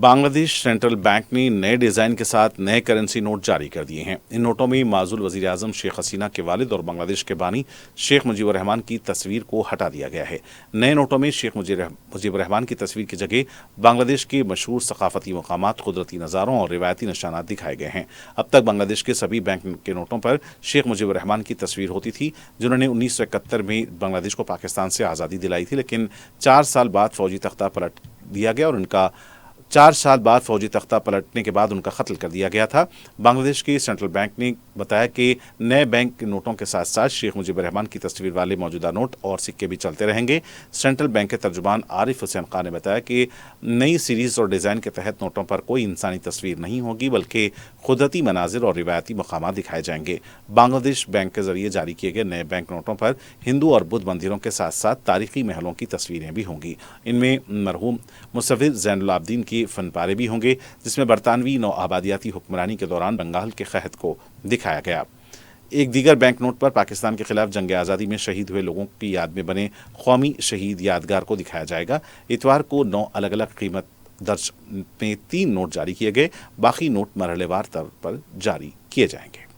Bangladesh central bank ने नए design के साथ नए करेंसी नोट जारी कर दिए हैं। इन नोटों में माज़ूल वज़ीर आज़म शेख हसीना के वालिद और बांग्लादेश के बानी शेख मुजीबुर रहमान की तस्वीर को हटा दिया गया है। नए नोटों में शेख मुजीबुर रहमान की तस्वीर की जगह बांग्लादेश के मशहूर सकाफती मकामात, कुदरती नज़ारों और रिवायती निशानात दिखाए गए हैं। अब तक बांग्लादेश के सभी बैंक के नोटों पर शेख मुजीबुर रहमान की तस्वीर होती थी, जिन्होंने 1971 में बांग्लादेश को पाकिस्तान से आज़ादी दिलाई थी, लेकिन 4 साल बाद फौजी तख्ता पलट दिया गया और उनका 4 साल बाद फौजी तख्ता पलटने के बाद उनका कत्ल कर दिया गया था। बांग्लादेश के सेंट्रल बैंक ने बताया कि नए बैंक के नोटों के साथ साथ शेख मुजीबुर रहमान की तस्वीर वाले मौजूदा नोट और सिक्के भी चलते रहेंगे। सेंट्रल बैंक के तर्जुमान आरिफ हुसैन खान ने बताया कि नई सीरीज़ और डिज़ाइन के तहत नोटों पर कोई इंसानी तस्वीर नहीं होगी, बल्कि कुदरती मनाजिर और रिवायती मकामात दिखाए जाएंगे। बांग्लादेश बैंक के जरिए जारी किए गए नए बैंक नोटों पर हिंदू और बुद्ध मंदिरों के साथ साथ तारीखी महलों की तस्वीरें भी होंगी। इनमें मरहूम मुसव्विर ज़ैनुल आबिदीन की फनपारे भी होंगे, जिसमें बरतानवी नौ आबादियाती हुक्मरानी के दौरान बंगाल के कहत को दिखाया गया। एक दीगर बैंक नोट पर पाकिस्तान के खिलाफ जंग आज़ादी में शहीद हुए लोगों की याद में बने कौमी शहीद यादगार को दिखाया जाएगा। इतवार को 9 अलग अलग कीमत दर्ज में 3 नोट जारी किए गए, बाकी नोट मरहलेवार तौर पर जारी किए जाएंगे।